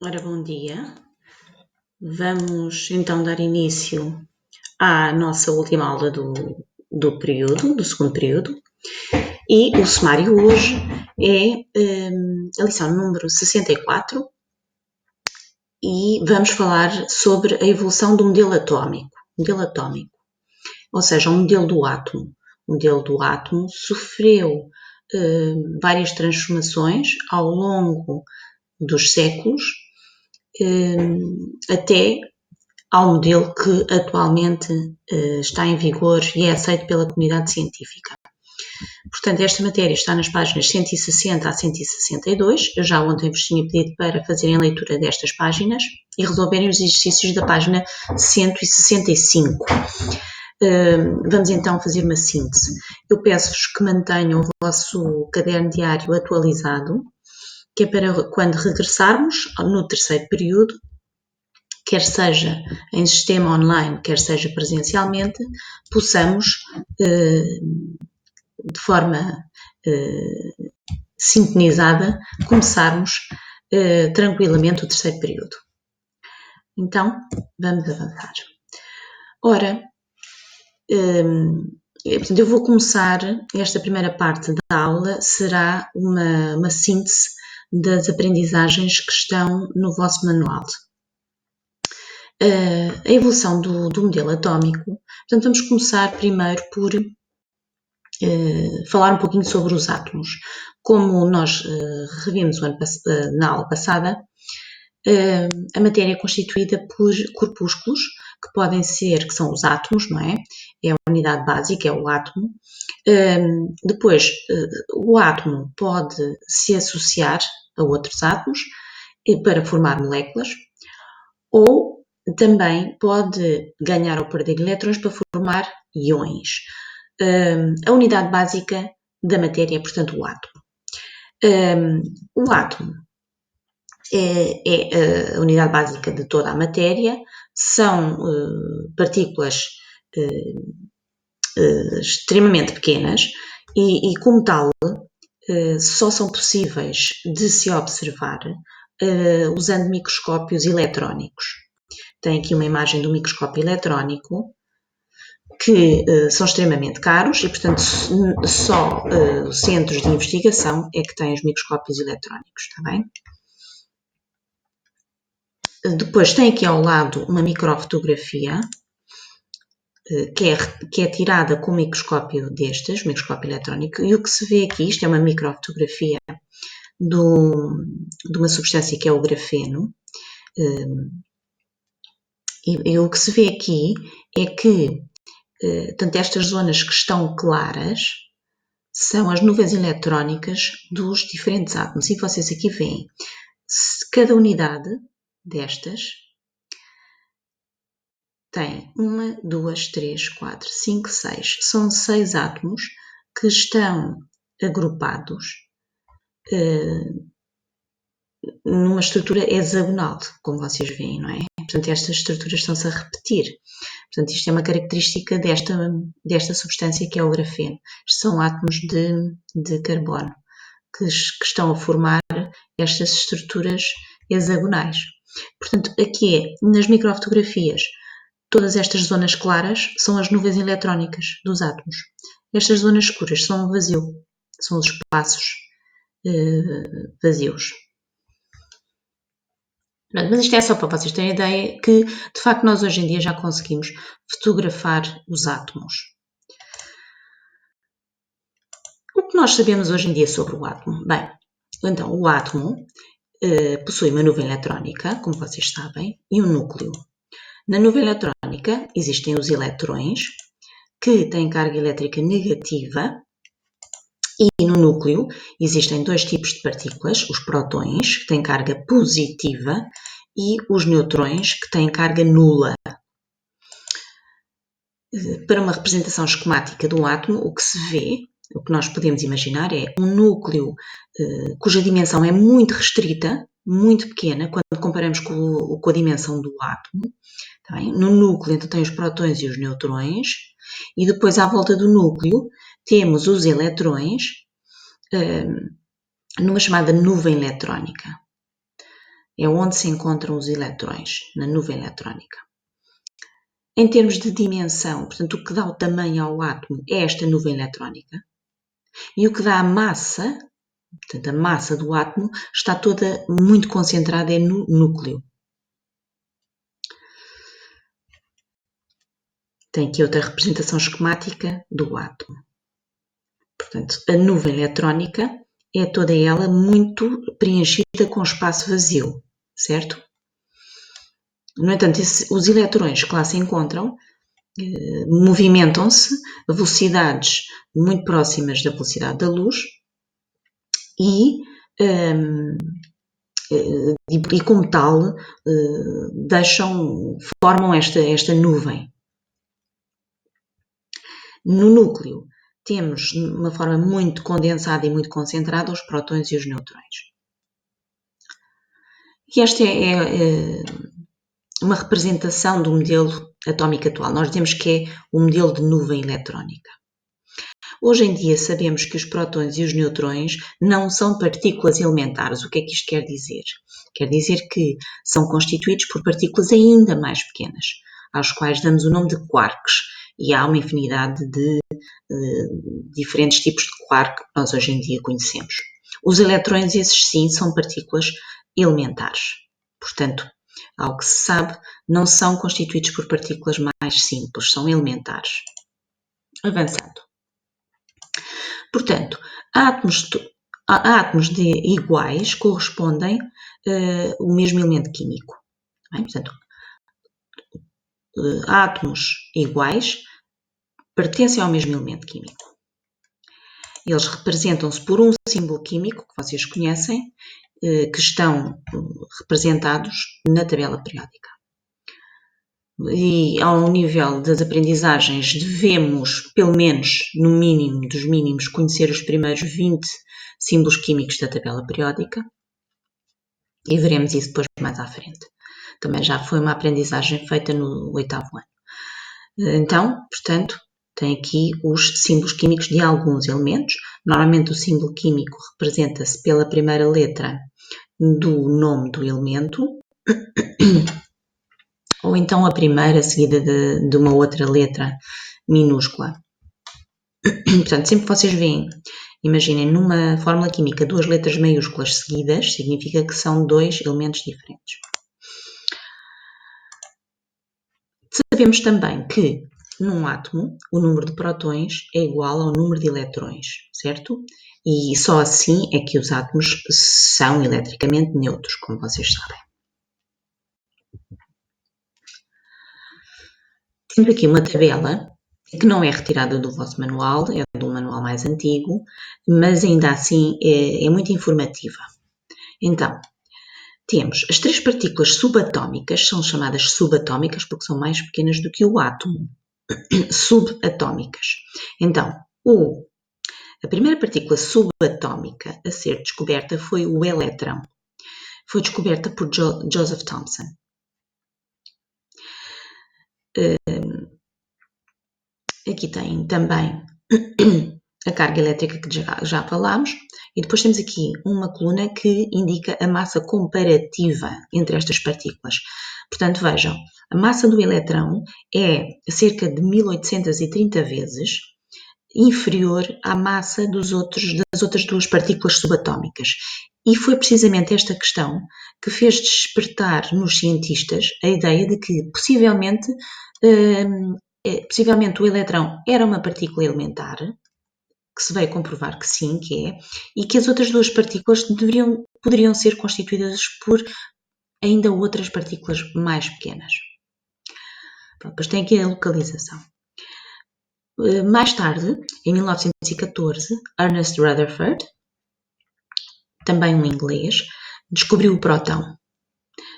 Ora, bom dia. Vamos então dar início à nossa última aula do segundo período. E o sumário hoje é a lição número 64 e vamos falar sobre a evolução do modelo atómico. Ou seja, o modelo do átomo. O modelo do átomo sofreu várias transformações ao longo dos séculos até ao modelo que atualmente está em vigor e é aceito pela comunidade científica. Portanto, esta matéria está nas páginas 160 a 162. Eu já ontem vos tinha pedido para fazerem a leitura destas páginas e resolverem os exercícios da página 165. Vamos então fazer uma síntese. Eu peço-vos que mantenham o vosso caderno diário atualizado, que é para quando regressarmos no terceiro período, quer seja em sistema online, quer seja presencialmente, possamos, de forma sintonizada, começarmos tranquilamente o terceiro período. Então, vamos avançar. Ora, portanto, eu vou começar, esta primeira parte da aula será uma síntese das aprendizagens que estão no vosso manual. A evolução do modelo atómico. Portanto, vamos começar primeiro por falar um pouquinho sobre os átomos. Como nós revimos na aula passada, a matéria é constituída por corpúsculos, que são os átomos, não é? É a unidade básica, é o átomo. Depois, o átomo pode se associar a outros átomos para formar moléculas, ou também pode ganhar ou perder elétrons para formar íons. A unidade básica da matéria é, portanto, o átomo. O átomo é a unidade básica de toda a matéria, são partículas extremamente pequenas e como tal, só são possíveis de se observar usando microscópios eletrónicos. Tem aqui uma imagem do microscópio eletrónico, que são extremamente caros e, portanto, só centros de investigação é que têm os microscópios eletrónicos, está bem? Depois tem aqui ao lado uma microfotografia que é tirada com o microscópio microscópio eletrónico, e o que se vê aqui, isto é uma microfotografia de uma substância que é o grafeno, e o que se vê aqui é que portanto, estas zonas que estão claras são as nuvens eletrónicas dos diferentes átomos. E vocês aqui veem, cada unidade destas tem 1, 2, 3, 4, 5, 6. São 6 átomos que estão agrupados numa estrutura hexagonal, como vocês veem, não é? Portanto, estas estruturas estão-se a repetir. Portanto, isto é uma característica desta substância que é o grafeno. São átomos de carbono que estão a formar estas estruturas hexagonais. Portanto, aqui nas microfotografias, todas estas zonas claras são as nuvens eletrónicas dos átomos. Estas zonas escuras são o vazio, são os espaços vazios. Mas isto é só para vocês terem ideia que, de facto, nós hoje em dia já conseguimos fotografar os átomos. O que nós sabemos hoje em dia sobre o átomo? Bem, então, o átomo possui uma nuvem eletrónica, como vocês sabem, e um núcleo. Na nuvem eletrónica existem os eletrões, que têm carga elétrica negativa, e no núcleo existem dois tipos de partículas, os prótons, que têm carga positiva, e os neutrões, que têm carga nula. Para uma representação esquemática do átomo, o que se vê, o que nós podemos imaginar é um núcleo cuja dimensão é muito restrita, muito pequena, quando comparamos com a dimensão do átomo. Tá bem? No núcleo, então, tem os prótons e os neutrões, e depois, à volta do núcleo, temos os eletrões numa chamada nuvem eletrónica. é onde se encontram os eletrões, na nuvem eletrónica. Em termos de dimensão, portanto, o que dá o tamanho ao átomo é esta nuvem eletrónica. E o que dá a massa, portanto, a massa do átomo, está toda muito concentrada no núcleo. Tem aqui outra representação esquemática do átomo. Portanto, a nuvem eletrónica é toda ela muito preenchida com espaço vazio, certo? No entanto, os eletrões que lá se encontram movimentam-se a velocidades muito próximas da velocidade da luz e como tal, formam esta nuvem. No núcleo, temos, de uma forma muito condensada e muito concentrada, os prótons e os nêutrons. E esta é uma representação do modelo atómico atual. Nós dizemos que é o modelo de nuvem eletrónica. Hoje em dia sabemos que os prótons e os nêutrons não são partículas elementares. O que é que isto quer dizer? Quer dizer que são constituídos por partículas ainda mais pequenas, aos quais damos o nome de quarks. E há uma infinidade de diferentes tipos de quark que nós hoje em dia conhecemos. Os eletrões, esses sim, são partículas elementares. Portanto, ao que se sabe, não são constituídos por partículas mais simples, são elementares. Avançando. Portanto, átomos iguais correspondem ao mesmo elemento químico. Bem, portanto, átomos iguais pertencem ao mesmo elemento químico. Eles representam-se por um símbolo químico que vocês conhecem, que estão representados na tabela periódica. E ao nível das aprendizagens devemos, pelo menos, no mínimo dos mínimos, conhecer os primeiros 20 símbolos químicos da tabela periódica e veremos isso depois mais à frente. Também já foi uma aprendizagem feita no 8º ano. Então, portanto, tem aqui os símbolos químicos de alguns elementos. Normalmente o símbolo químico representa-se pela primeira letra do nome do elemento, ou então a primeira seguida de uma outra letra minúscula. Portanto, sempre que vocês veem, imaginem, numa fórmula química 2 letras maiúsculas seguidas, significa que são 2 elementos diferentes. Sabemos também que num átomo o número de prótons é igual ao número de eletrões, certo? E só assim é que os átomos são eletricamente neutros, como vocês sabem. Temos aqui uma tabela que não é retirada do vosso manual, é de um manual mais antigo, mas ainda assim é muito informativa. Então, temos as 3 partículas subatómicas, são chamadas subatómicas porque são mais pequenas do que o átomo. Subatómicas. Então, a primeira partícula subatómica a ser descoberta foi o elétron. Foi descoberta por Joseph Thomson. Aqui tem também a carga elétrica que já falámos, e depois temos aqui uma coluna que indica a massa comparativa entre estas partículas. Portanto, vejam, a massa do elétron é cerca de 1830 vezes inferior à massa das outras 2 partículas subatómicas. E foi precisamente esta questão que fez despertar nos cientistas a ideia de que possivelmente o elétron era uma partícula elementar, que se veio comprovar que sim, que é, e que as outras 2 partículas poderiam ser constituídas por ainda outras partículas mais pequenas. Depois tem aqui a localização. Mais tarde, em 1914, Ernest Rutherford, também um inglês, descobriu o próton.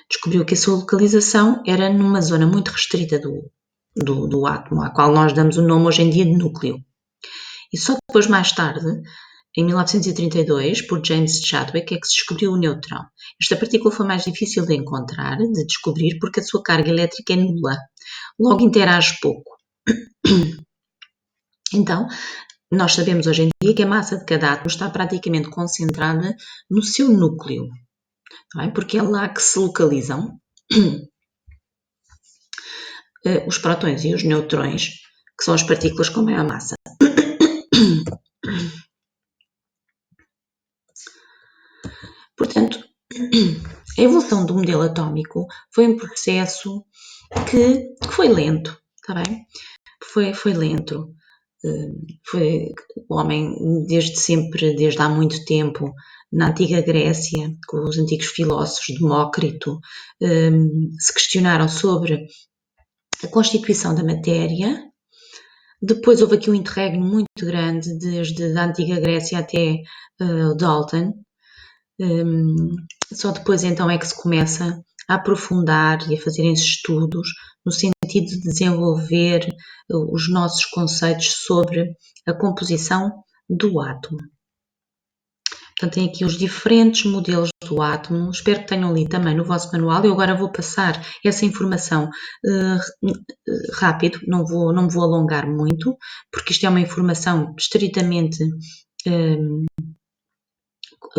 Descobriu que a sua localização era numa zona muito restrita do átomo, à qual nós damos o nome hoje em dia de núcleo. E só depois, mais tarde, em 1932, por James Chadwick, é que se descobriu o nêutron. Esta partícula foi mais difícil de encontrar, de descobrir, porque a sua carga elétrica é nula. Logo interage pouco. Então, nós sabemos hoje em dia que a massa de cada átomo está praticamente concentrada no seu núcleo. Tá bem? Porque é lá que se localizam os prótons e os neutrões, que são as partículas com maior massa. Portanto, a evolução do modelo atómico foi um processo que foi lento, está bem? Foi lento. O homem, desde sempre, desde há muito tempo, na antiga Grécia, com os antigos filósofos, Demócrito, se questionaram sobre a constituição da matéria. Depois houve aqui um interregno muito grande, desde a antiga Grécia até Dalton. Só depois então é que se começa a aprofundar e a fazerem-se estudos no sentido de desenvolver os nossos conceitos sobre a composição do átomo. Portanto, tem aqui os diferentes modelos do átomo. Espero que tenham lido também no vosso manual. Eu agora vou passar essa informação rápido, não me vou alongar muito, porque isto é uma informação estritamente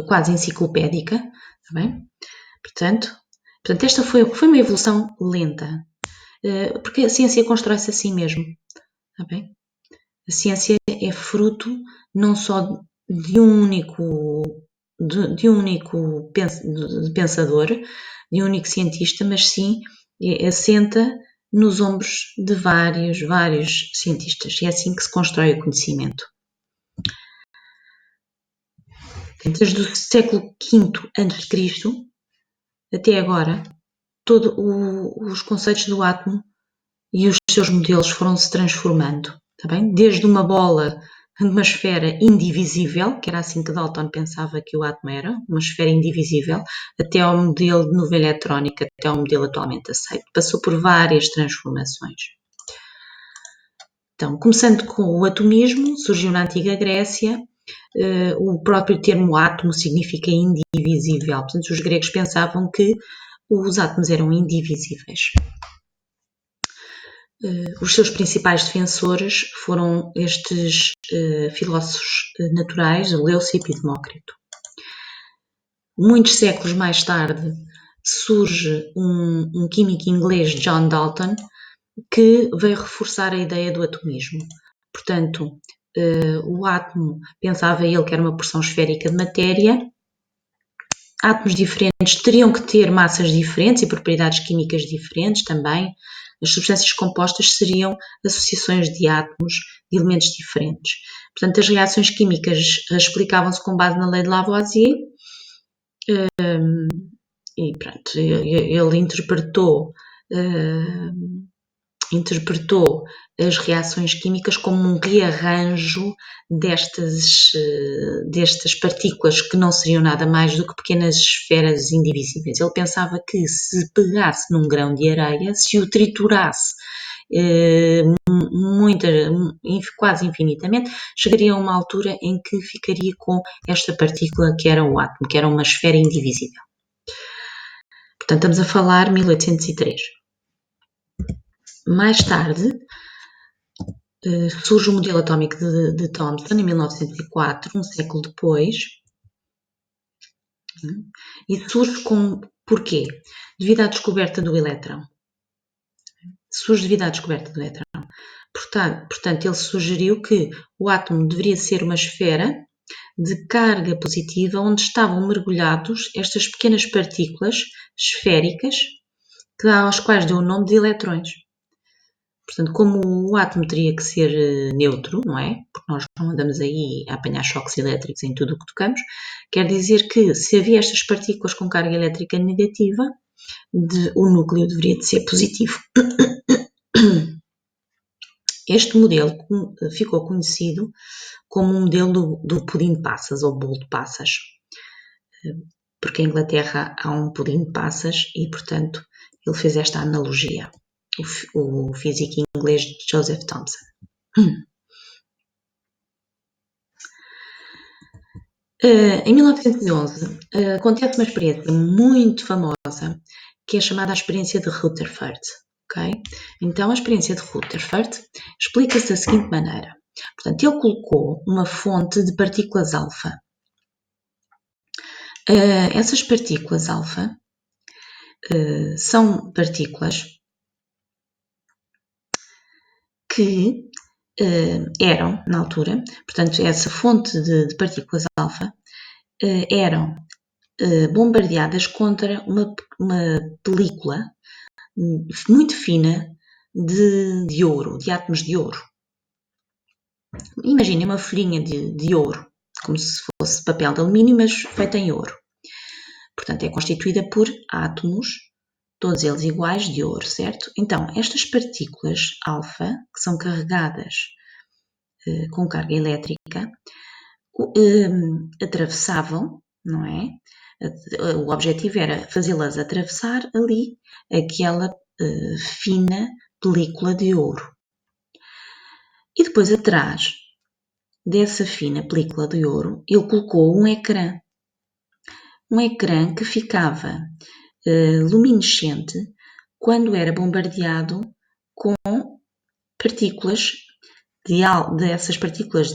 quase enciclopédica, está bem? Portanto, esta foi uma evolução lenta, porque a ciência constrói-se assim mesmo, está bem? A ciência é fruto não só de um único pensador, de um único cientista, mas sim assenta nos ombros de vários cientistas. É assim que se constrói o conhecimento. Desde o século V a.C. até agora, todos os conceitos do átomo e os seus modelos foram-se transformando, está bem? Desde uma bola, uma esfera indivisível, que era assim que Dalton pensava que o átomo era, uma esfera indivisível, até ao modelo de nuvem eletrónica, até ao modelo atualmente aceito. Passou por várias transformações. Então, começando com o atomismo, surgiu na antiga Grécia. O próprio termo átomo significa indivisível. Portanto, os gregos pensavam que os átomos eram indivisíveis. Os seus principais defensores foram estes filósofos naturais, Leucipo e Demócrito. Muitos séculos mais tarde surge um químico inglês, John Dalton, que veio reforçar a ideia do atomismo. Portanto, o átomo, pensava ele que era uma porção esférica de matéria. Átomos diferentes teriam que ter massas diferentes e propriedades químicas diferentes também. As substâncias compostas seriam associações de átomos de elementos diferentes. Portanto, as reações químicas explicavam-se com base na lei de Lavoisier. E pronto, ele interpretou as reações químicas como um rearranjo destas partículas que não seriam nada mais do que pequenas esferas indivisíveis. Ele pensava que se pegasse num grão de areia, se o triturasse quase infinitamente, chegaria a uma altura em que ficaria com esta partícula que era o átomo, que era uma esfera indivisível. Portanto, estamos a falar de 1803. Mais tarde, surge o modelo atómico de Thomson, em 1904, um século depois. E surge porquê? Devido à descoberta do elétron. Surge devido à descoberta do elétron. Portanto, ele sugeriu que o átomo deveria ser uma esfera de carga positiva onde estavam mergulhados estas pequenas partículas esféricas aos quais deu o nome de eletrões. Portanto, como o átomo teria que ser neutro, não é? Porque nós não andamos aí a apanhar choques elétricos em tudo o que tocamos, quer dizer que se havia estas partículas com carga elétrica negativa, o núcleo deveria de ser positivo. Este modelo ficou conhecido como um modelo do pudim de passas, ou bolo de passas, porque em Inglaterra há um pudim de passas e, portanto, ele fez esta analogia, o físico inglês Joseph Thomson. Em 1911, acontece uma experiência muito famosa, que é chamada a experiência de Rutherford. Okay? Então, a experiência de Rutherford explica-se da seguinte maneira. Portanto, ele colocou uma fonte de partículas alfa Essas partículas alfa são partículas que eram, na altura, portanto, essa fonte de partículas alfa eram bombardeadas contra uma película muito fina de ouro, de átomos de ouro. Imaginem uma folhinha de ouro, como se fosse papel de alumínio, mas feita em ouro. Portanto, é constituída por átomos, todos eles iguais, de ouro, certo? Então, estas partículas alfa, que são carregadas com carga elétrica, atravessavam, não é? O objetivo era fazê-las atravessar ali aquela fina película de ouro. E depois, atrás dessa fina película de ouro, ele colocou um ecrã. Um ecrã que ficava luminescente quando era bombardeado com partículas dessas partículas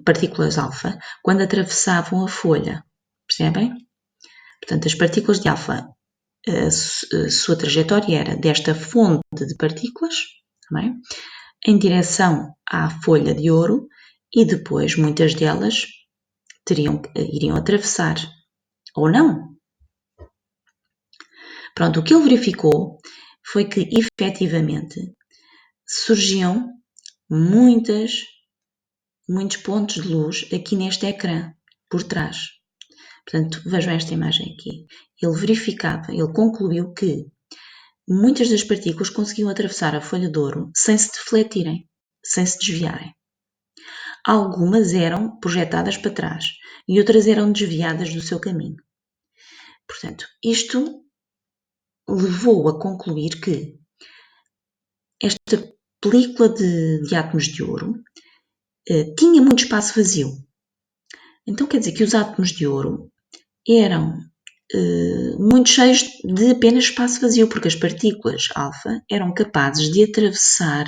partículas alfa quando atravessavam a folha, percebem? Portanto, as partículas de alfa, a sua trajetória era desta fonte de partículas, não é? Em direção à folha de ouro e depois muitas delas iriam atravessar, ou não. Pronto, o que ele verificou foi que, efetivamente, surgiam muitos pontos de luz aqui neste ecrã, por trás. Portanto, vejam esta imagem aqui. Ele concluiu que muitas das partículas conseguiam atravessar a folha de ouro sem se defletirem, sem se desviarem. Algumas eram projetadas para trás e outras eram desviadas do seu caminho. Portanto, isto levou a concluir que esta película de átomos de ouro tinha muito espaço vazio. Então quer dizer que os átomos de ouro eram muito cheios de apenas espaço vazio, porque as partículas alfa eram capazes de atravessar,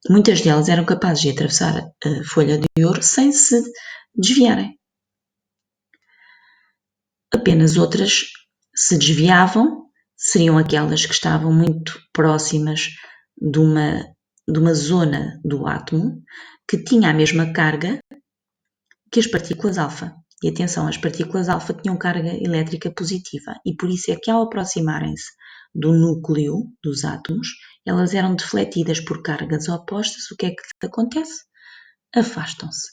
muitas delas eram capazes de atravessar a folha de ouro sem se desviarem. Apenas outras se desviavam, seriam aquelas que estavam muito próximas de uma zona do átomo que tinha a mesma carga que as partículas alfa. E atenção, as partículas alfa tinham carga elétrica positiva e por isso é que ao aproximarem-se do núcleo dos átomos, elas eram defletidas por cargas opostas. O que é que acontece? Afastam-se.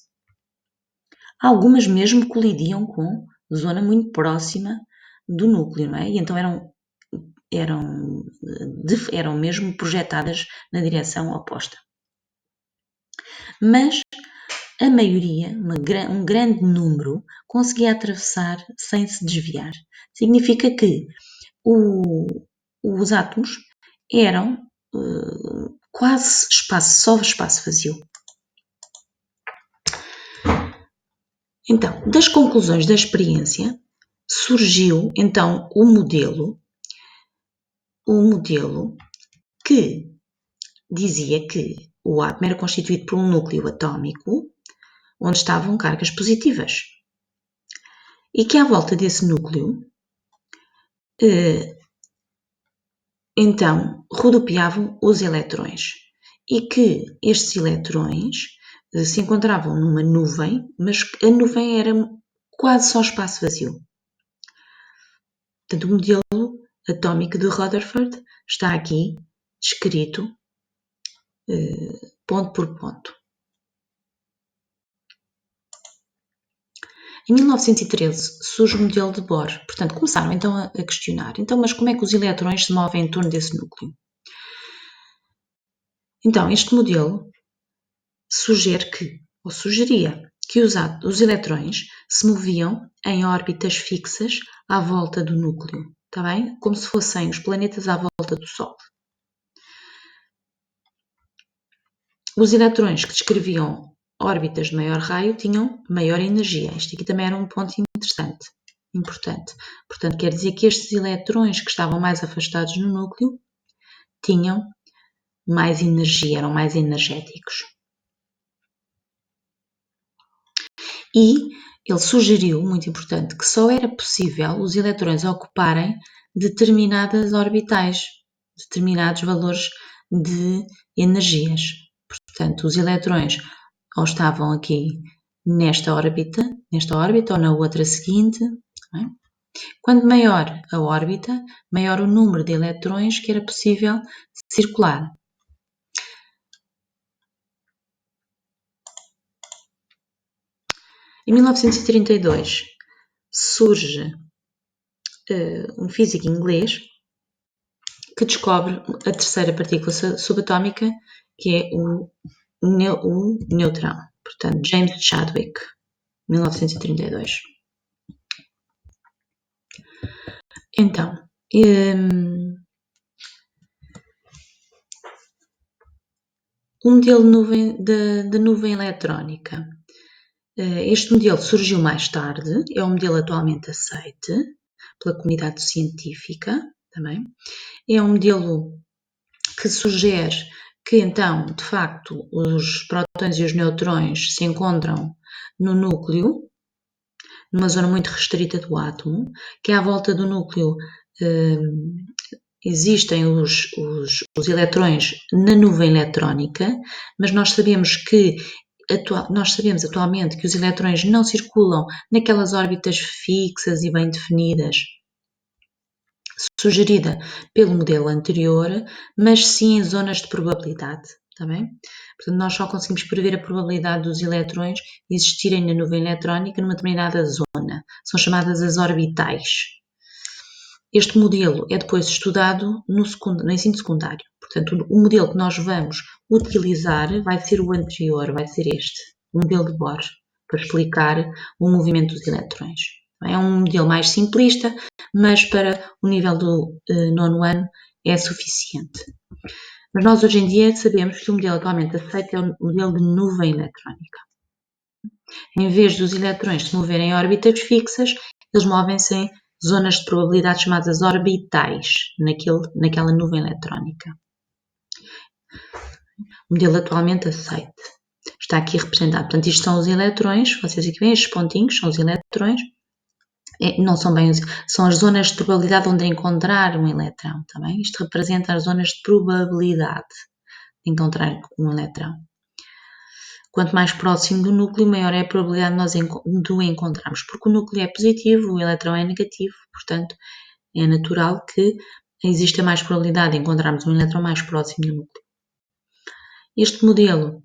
Algumas mesmo colidiam com zona muito próxima do núcleo, não é? E então eram mesmo projetadas na direção oposta. Mas a maioria, um grande número, conseguia atravessar sem se desviar. Significa que os átomos eram quase só espaço vazio. Então, das conclusões da experiência, surgiu então o modelo que dizia que o átomo era constituído por um núcleo atómico onde estavam cargas positivas e que à volta desse núcleo então rodopiavam os eletrões e que estes eletrões se encontravam numa nuvem, mas a nuvem era quase só espaço vazio. Portanto, o modelo atómico de Rutherford está aqui descrito ponto por ponto. Em 1913 surge o modelo de Bohr. Portanto, começaram então a questionar. Então, mas como é que os eletrões se movem em torno desse núcleo? Então, este modelo sugeria que os eletrões se moviam em órbitas fixas à volta do núcleo, está bem? Como se fossem os planetas à volta do Sol. Os eletrões que descreviam órbitas de maior raio tinham maior energia. Isto aqui também era um ponto importante. Portanto, quer dizer que estes eletrões que estavam mais afastados no núcleo tinham mais energia, eram mais energéticos. E ele sugeriu, muito importante, que só era possível os eletrões ocuparem determinadas orbitais, determinados valores de energias. Portanto, os eletrões ou estavam aqui nesta órbita ou na outra seguinte. Não é? Quanto maior a órbita, maior o número de eletrões que era possível circular. Em 1932 surge um físico inglês que descobre a terceira partícula subatómica, que é o neutrão. Portanto, James Chadwick, 1932. Então, o modelo de nuvem eletrónica. Este modelo surgiu mais tarde, é um modelo atualmente aceite pela comunidade científica também. É um modelo que sugere que então, de facto, os prótons e os neutrões se encontram no núcleo, numa zona muito restrita do átomo, que à volta do núcleo existem os eletrões na nuvem eletrónica, mas nós sabemos atualmente que os eletrões não circulam naquelas órbitas fixas e bem definidas, sugerida pelo modelo anterior, mas sim em zonas de probabilidade. Tá bem? Portanto, nós só conseguimos prever a probabilidade dos eletrões existirem na nuvem eletrónica numa determinada zona. São chamadas as orbitais. Este modelo é depois estudado no ensino secundário. Portanto, o modelo que nós vamos utilizar vai ser o anterior, vai ser este, o modelo de Bohr, para explicar o movimento dos eletrões. É um modelo mais simplista, mas para o nível do nono ano é suficiente. Mas nós hoje em dia sabemos que o modelo atualmente aceito é o modelo de nuvem eletrónica. Em vez dos eletrões se moverem em órbitas fixas, eles movem-se em zonas de probabilidade chamadas orbitais, naquela nuvem eletrónica. O modelo atualmente aceite. Está aqui representado. Portanto, isto são os eletrões, vocês aqui veem estes pontinhos, são os eletrões. Não são bem, são as zonas de probabilidade onde encontrar um eletrão, tá bem? Isto representa as zonas de probabilidade de encontrar um eletrão. Quanto mais próximo do núcleo, maior é a probabilidade de o encontrarmos, porque o núcleo é positivo, o eletrão é negativo, portanto, é natural que exista mais probabilidade de encontrarmos um eletrão mais próximo do núcleo. Este modelo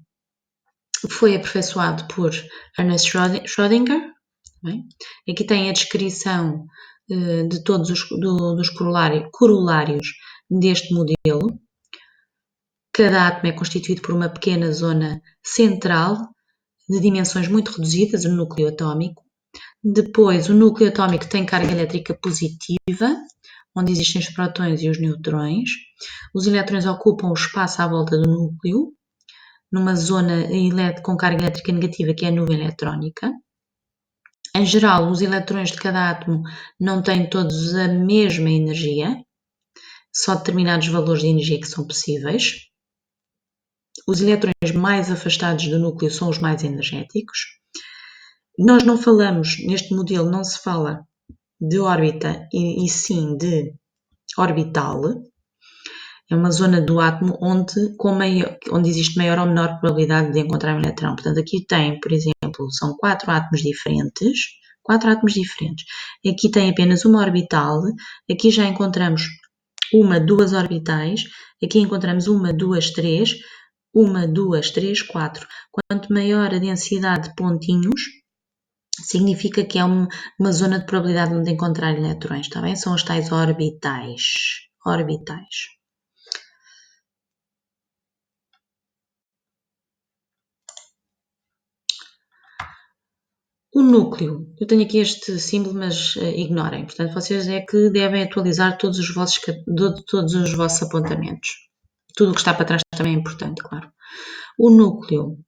foi aperfeiçoado por Ernest Schrödinger. Bem? Aqui tem a descrição de todos dos corolários deste modelo. Cada átomo é constituído por uma pequena zona central de dimensões muito reduzidas, o núcleo atómico. Depois, o núcleo atómico tem carga elétrica positiva, onde existem os prótons e os neutrões. Os eletrões ocupam o espaço à volta do núcleo, numa zona com carga elétrica negativa, que é a nuvem eletrónica. Em geral, os eletrões de cada átomo não têm todos a mesma energia, só determinados valores de energia que são possíveis. Os eletrões mais afastados do núcleo são os mais energéticos. Nós não falamos, neste modelo não se fala de órbita e sim de orbital. É uma zona do átomo onde existe maior ou menor probabilidade de encontrar um eletrão. Portanto, aqui tem, por exemplo, são 4 átomos diferentes. Aqui tem apenas uma orbital. Aqui já encontramos 1, 2 orbitais. Aqui encontramos 1, 2, 3. 1, 2, 3, 4. Quanto maior a densidade de pontinhos, significa que é uma zona de probabilidade de encontrar eletrões, está bem? São os tais orbitais. O núcleo, eu tenho aqui este símbolo, mas ignorem. Portanto, vocês é que devem atualizar todos os vossos apontamentos. Tudo o que está para trás também é importante, claro. O núcleo,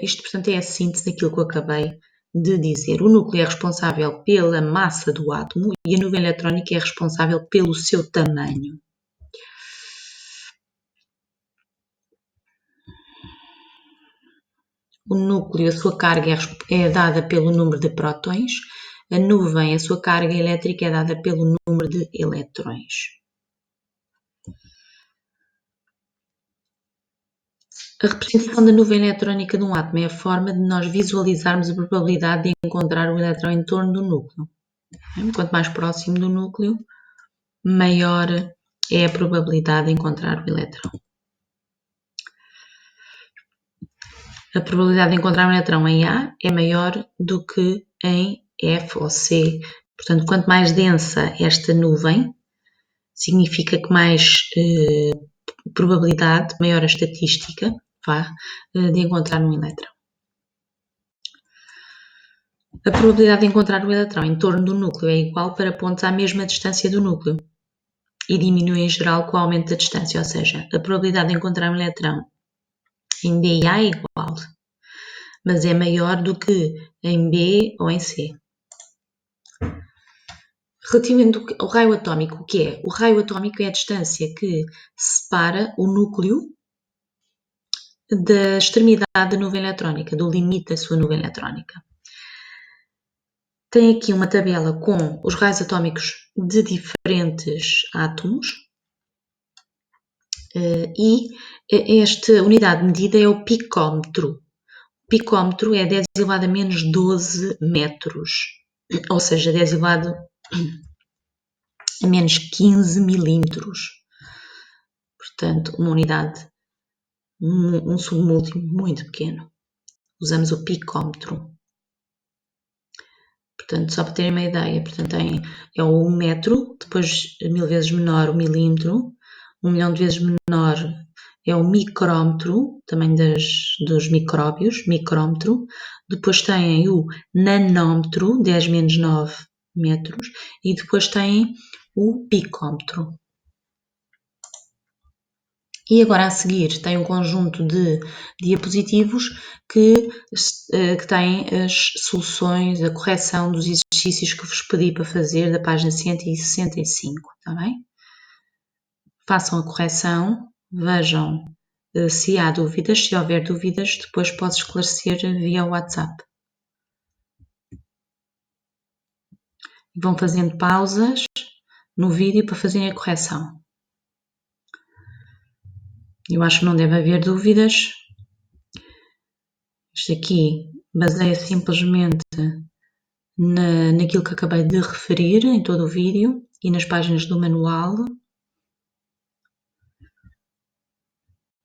isto portanto é a síntese daquilo que eu acabei de dizer. O núcleo é responsável pela massa do átomo e a nuvem eletrónica é responsável pelo seu tamanho. o núcleo, a sua carga é dada pelo número de prótons, a nuvem, a sua carga elétrica é dada pelo número de elétrons. A representação da nuvem eletrónica de um átomo é a forma de nós visualizarmos a probabilidade de encontrar o elétron em torno do núcleo. Quanto mais próximo do núcleo, maior é a probabilidade de encontrar o elétron. A probabilidade de encontrar um elétron em A é maior do que em F ou C. Portanto, quanto mais densa esta nuvem, significa que mais probabilidade, maior a estatística, de encontrar um elétron. A probabilidade de encontrar o elétron em torno do núcleo é igual para pontos à mesma distância do núcleo e diminui em geral com o aumento da distância, ou seja, a probabilidade de encontrar um elétron em B e A é igual, mas é maior do que em B ou em C. Relativamente ao raio atómico, o que é? O raio atómico é a distância que separa o núcleo da extremidade da nuvem eletrónica, do limite da sua nuvem eletrónica. Tem aqui uma tabela com os raios atómicos de diferentes átomos e esta unidade de medida é o picómetro. O picómetro é 10 elevado a menos 12 metros, ou seja, 10 elevado a menos 15 milímetros. Portanto, uma unidade, um submúltiplo muito pequeno. Usamos o picómetro. Portanto, só para terem uma ideia, portanto, é o metro, depois 1000 vezes menor o milímetro, 1 milhão de vezes menor é o micrómetro, também dos micróbios, micrómetro. Depois têm o nanómetro, 10 menos 9 metros, e depois têm o picómetro. E agora a seguir tem um conjunto de diapositivos que têm as soluções, a correção dos exercícios que vos pedi para fazer da página 165, está bem? Façam a correção, vejam se há dúvidas, se houver dúvidas, depois posso esclarecer via WhatsApp. Vão fazendo pausas no vídeo para fazerem a correção. Eu acho que não deve haver dúvidas. Isto aqui baseia simplesmente naquilo que acabei de referir em todo o vídeo e nas páginas do manual.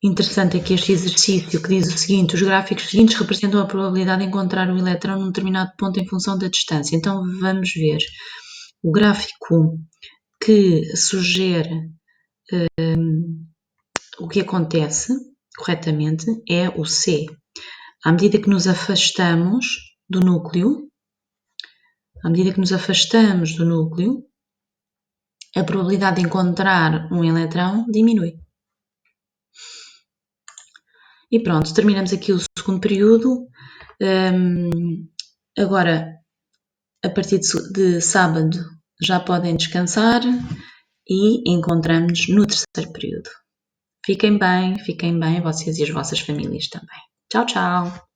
Interessante é que este exercício que diz o seguinte: os gráficos seguintes representam a probabilidade de encontrar o elétron num determinado ponto em função da distância. Então vamos ver. O gráfico que sugere o que acontece corretamente é o C. À medida que nos afastamos do núcleo, a probabilidade de encontrar um elétron diminui. E pronto, terminamos aqui o segundo período. Agora, a partir de sábado, já podem descansar e encontramos-nos no terceiro período. Fiquem bem, vocês e as vossas famílias também. Tchau, tchau!